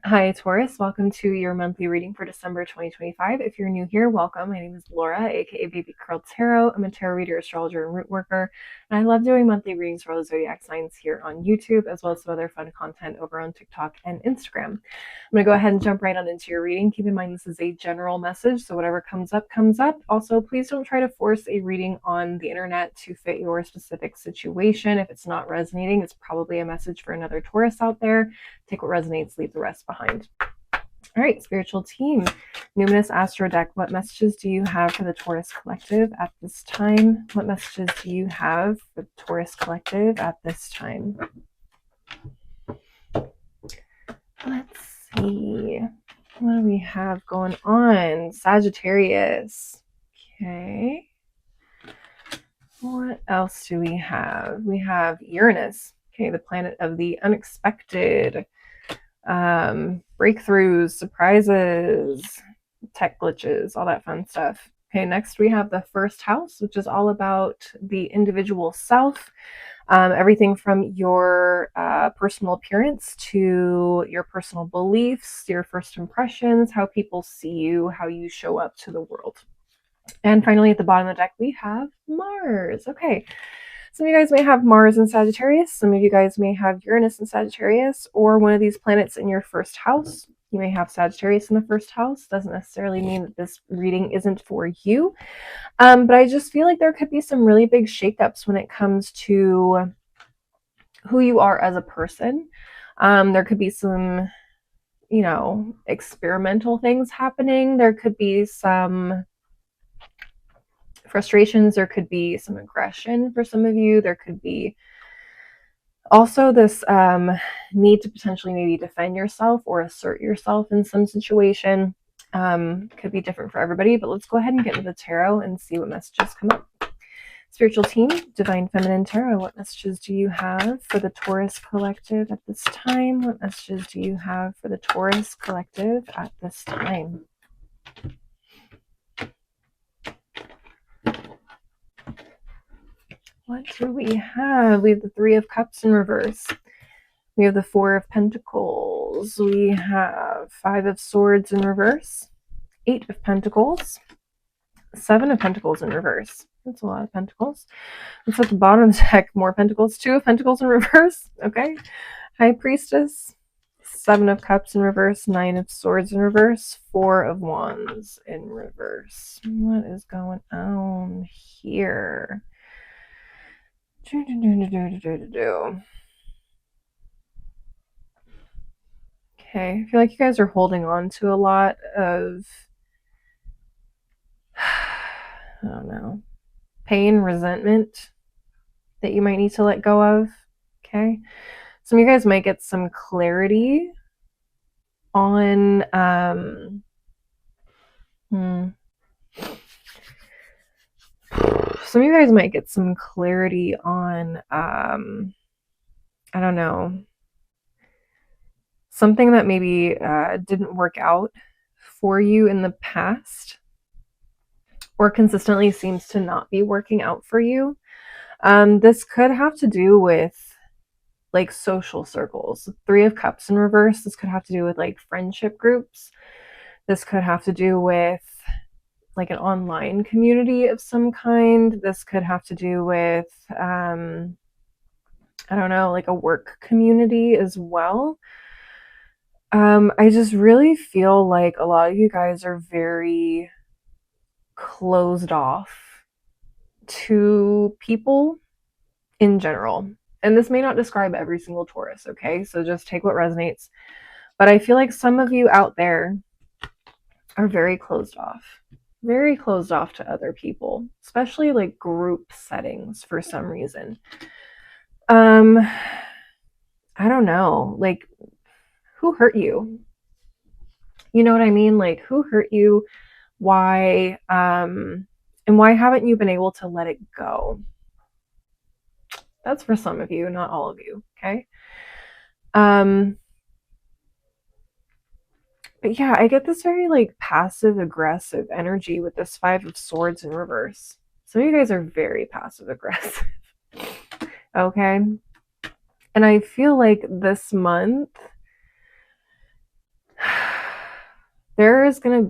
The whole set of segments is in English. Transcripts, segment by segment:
Hi, Taurus. Welcome to your monthly reading for December 2025. If you're new here, welcome. My name is Laura, aka Baby Curl Tarot. I'm a tarot reader, astrologer, and root worker. And I love doing monthly readings for all the zodiac signs here on YouTube, as well as some other fun content over on TikTok and Instagram. I'm going to go ahead and jump right on into your reading. Keep in mind this is a general message, so whatever comes up, comes up. Also, please don't try to force a reading on the internet to fit your specific situation. If it's not resonating, it's probably a message for another Taurus out there. Take what resonates, leave the rest behind. All right, spiritual team. Numinous Astro deck, what messages do you have for the Taurus Collective at this time? What messages do you have for the Taurus Collective at this time? Let's see. What do we have going on? Sagittarius. Okay. What else do we have? We have Uranus. Okay, the planet of the unexpected. Breakthroughs, surprises, tech glitches, all that fun stuff. Okay, next we have the first house, which is all about the individual self. Everything from your personal appearance to your personal beliefs, your first impressions, how people see you, how you show up to the world. And finally, at the bottom of the deck, we have Mars. Okay, some of you guys may have Mars in Sagittarius. Some of you guys may have Uranus in Sagittarius, or one of these planets in your first house. You may have Sagittarius in the first house. Doesn't necessarily mean that this reading isn't for you. But I just feel like there could be some really big shakeups when it comes to who you are as a person. There could be some, experimental things happening. There could be some frustrations. There could be some aggression for some of you. There could be also this need to potentially maybe defend yourself or assert yourself in some situation. Could be different for everybody, but let's go ahead and get into the tarot and see what messages come up. Spiritual team, Divine Feminine Tarot, what messages do you have for the Taurus Collective at this time? What messages do you have for the Taurus Collective at this time? What do we have? We have the Three of Cups in reverse. We have the Four of Pentacles. We have Five of Swords in reverse. Eight of Pentacles. Seven of Pentacles in reverse. That's a lot of Pentacles. It's at the bottom of the deck. More Pentacles. Two of Pentacles in reverse. Okay. High Priestess. Seven of Cups in reverse. Nine of Swords in reverse. Four of Wands in reverse. What is going on here? Okay, I feel like you guys are holding on to a lot of, I don't know, pain, resentment that you might need to let go of. Okay, some of you guys might get some clarity on, some of you guys might get some clarity on, I don't know, something that maybe didn't work out for you in the past or consistently seems to not be working out for you. This could have to do with like social circles. Three of Cups in reverse. This could have to do with like friendship groups. This could have to do with like an online community of some kind. This could have to do with, I don't know, like a work community as well. I just really feel like a lot of you guys are very closed off to people in general. And this may not describe every single Taurus, okay? So just take what resonates. But I feel like some of you out there are very closed off to other people, especially like group settings for some reason. I don't know, like who hurt you? You know what I mean? Like who hurt you? Why? And why haven't you been able to let it go? That's for some of you, not all of you, okay? But yeah, I get this very like passive aggressive energy with this Five of Swords in reverse. Some of you guys are very passive aggressive. Okay. And I feel like this month there are going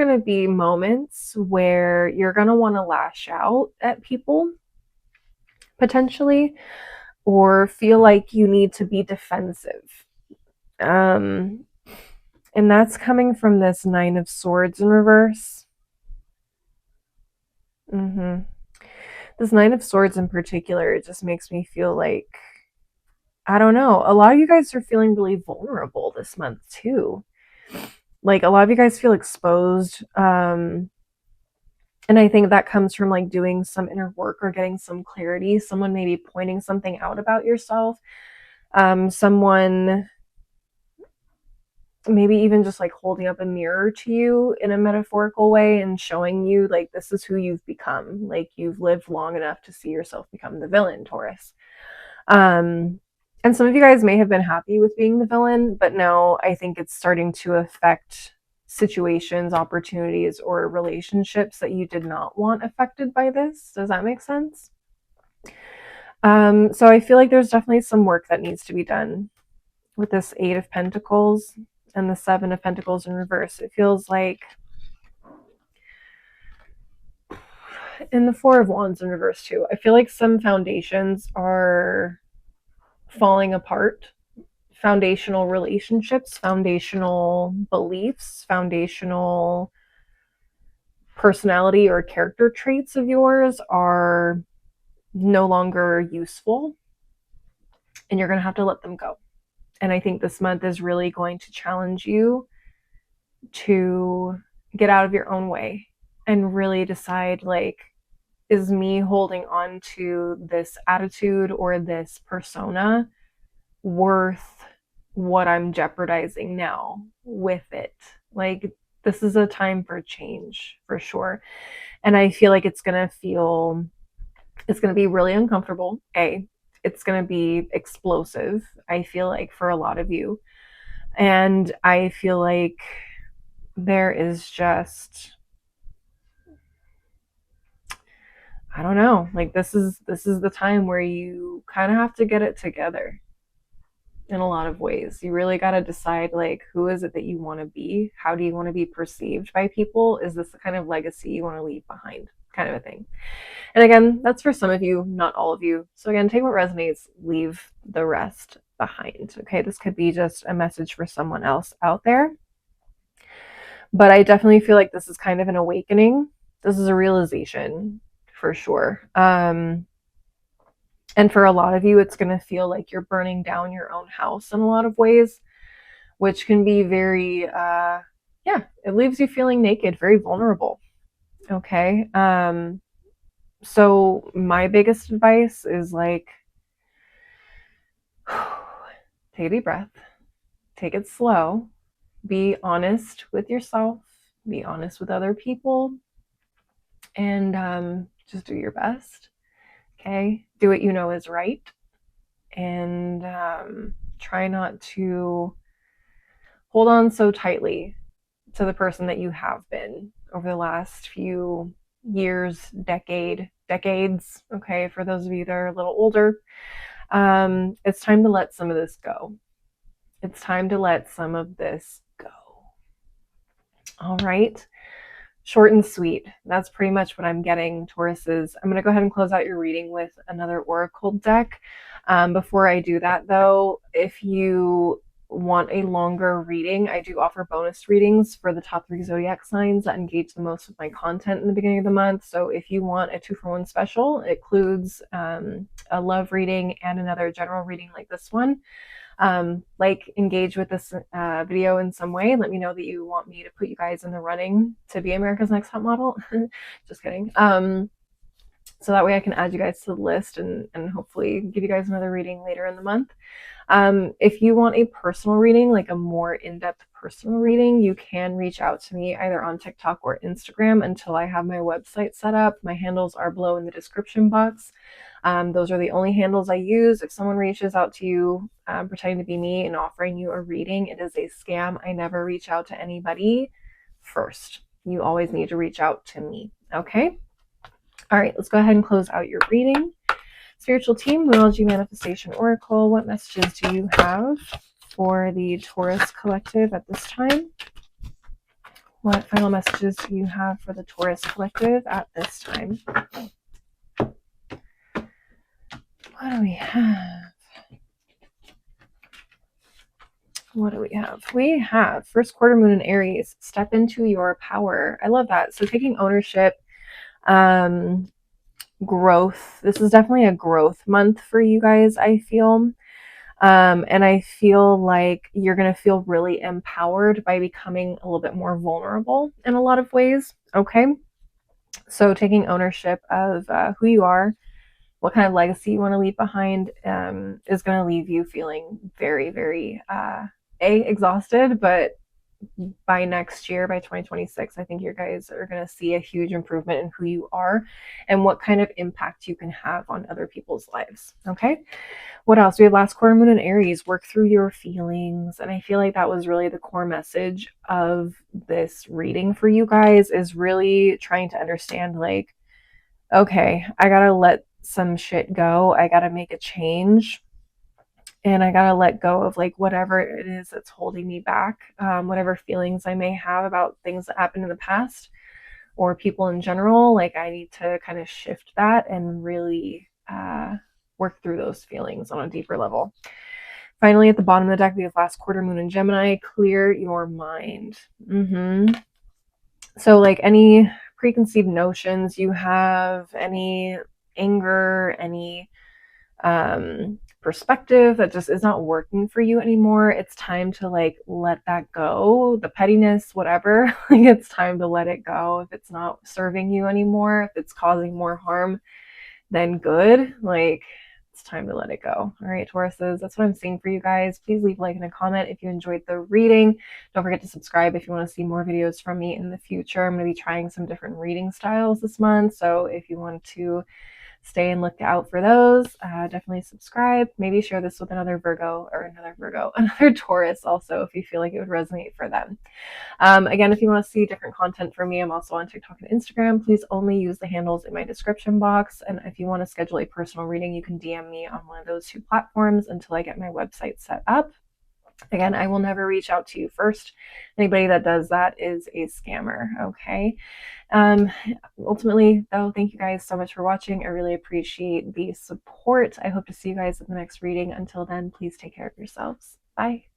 to be moments where you're going to want to lash out at people, potentially, or feel like you need to be defensive. Um, and that's coming from this Nine of Swords in reverse. This Nine of Swords in particular, it just makes me feel like, I don't know, a lot of you guys are feeling really vulnerable this month too. Like, a lot of you guys feel exposed. And I think that comes from like doing some inner work or getting some clarity. Someone maybe pointing something out about yourself. Someone maybe even just like holding up a mirror to you in a metaphorical way and showing you like this is who you've become. Like, you've lived long enough to see yourself become the villain, Taurus. And some of you guys may have been happy with being the villain, but now I think it's starting to affect situations, opportunities, or relationships that you did not want affected by this. Does that make sense? So I feel like there's definitely some work that needs to be done with this Eight of Pentacles and the Seven of Pentacles in reverse. It feels like, in the Four of Wands in reverse too, I feel like some foundations are falling apart. Foundational relationships, foundational beliefs, foundational personality or character traits of yours are no longer useful, and you're going to have to let them go. And I think this month is really going to challenge you to get out of your own way and really decide, like, is me holding on to this attitude or this persona worth what I'm jeopardizing now with it? Like, this is a time for change for sure. And I feel like it's going to be really uncomfortable. It's going to be explosive, I feel like, for a lot of you. And I feel like there is just, I don't know, like this is the time where you kind of have to get it together in a lot of ways. You really got to decide, like, who is it that you want to be? How do you want to be perceived by people? Is this the kind of legacy you want to leave behind, kind of a thing? And again, that's for some of you, not all of you. So again, take what resonates, leave the rest behind. Okay, this could be just a message for someone else out there. But I definitely feel like this is kind of an awakening. This is a realization for sure. And for a lot of you, it's going to feel like you're burning down your own house in a lot of ways, which can be very, it leaves you feeling naked, very vulnerable. Okay. So my biggest advice is, like, take a deep breath, take it slow, be honest with yourself, be honest with other people, and just do your best. Okay. Do what you know is right. And try not to hold on so tightly to the person that you have been over the last few years, decades. Okay. For those of you that are a little older, it's time to let some of this go. It's time to let some of this go. All right. Short and sweet. That's pretty much what I'm getting, Tauruses. I'm going to go ahead and close out your reading with another oracle deck. Before I do that, though, if you want a longer reading, I do offer bonus readings for the top 3 zodiac signs that engage the most with my content in the beginning of the month. So if you want a 2-for-1 special, it includes a love reading and another general reading like this one. Like, engage with this video in some way. Let me know that you want me to put you guys in the running to be America's Next Top Model. Just kidding. So that way I can add you guys to the list and hopefully give you guys another reading later in the month. If you want a personal reading, like a more in-depth personal reading, you can reach out to me either on TikTok or Instagram until I have my website set up. My handles are below in the description box. Those are the only handles I use. If someone reaches out to you pretending to be me and offering you a reading, it is a scam. I never reach out to anybody first. You always need to reach out to me. Okay? All right, let's go ahead and close out your reading. Spiritual team, Numerology Manifestation Oracle, what messages do you have for the Taurus collective at this time? What final messages do you have for the Taurus collective at this time? What do we have? What do we have? We have first quarter moon in Aries. Step into your power. I love that. So taking ownership, growth. This is definitely a growth month for you guys, I feel. And I feel like you're going to feel really empowered by becoming a little bit more vulnerable in a lot of ways. Okay. So taking ownership of who you are, what kind of legacy you want to leave behind, is going to leave you feeling very, very, exhausted, but by next year, by 2026, I think you guys are going to see a huge improvement in who you are and what kind of impact you can have on other people's lives. Okay. What else? We have last quarter moon in Aries. Work through your feelings. And I feel like that was really the core message of this reading for you guys, is really trying to understand, like, okay, I got to let some shit go. I got to make a change. And I got to let go of like whatever it is that's holding me back, whatever feelings I may have about things that happened in the past or people in general. Like, I need to kind of shift that and really work through those feelings on a deeper level. Finally, at the bottom of the deck, we have last quarter moon in Gemini. Clear your mind. So like any preconceived notions you have, any anger, any perspective that just is not working for you anymore, it's time to like let that go. The pettiness, whatever, like it's time to let it go. If it's not serving you anymore, if it's causing more harm than good, like it's time to let it go. All right, Tauruses, that's what I'm seeing for you guys. Please leave a like and a comment if you enjoyed the reading. Don't forget to subscribe if you want to see more videos from me in the future. I'm going to be trying some different reading styles this month, so if you want to stay and look out for those, definitely subscribe. Maybe share this with another Taurus also, if you feel like it would resonate for them. Again, if you want to see different content from me, I'm also on TikTok and Instagram. Please only use the handles in my description box. And if you want to schedule a personal reading, you can DM me on one of those two platforms until I get my website set up. Again, I will never reach out to you first. Anybody that does that is a scammer, okay? Ultimately, though, thank you guys so much for watching. I really appreciate the support. I hope to see you guys in the next reading. Until then, please take care of yourselves. Bye.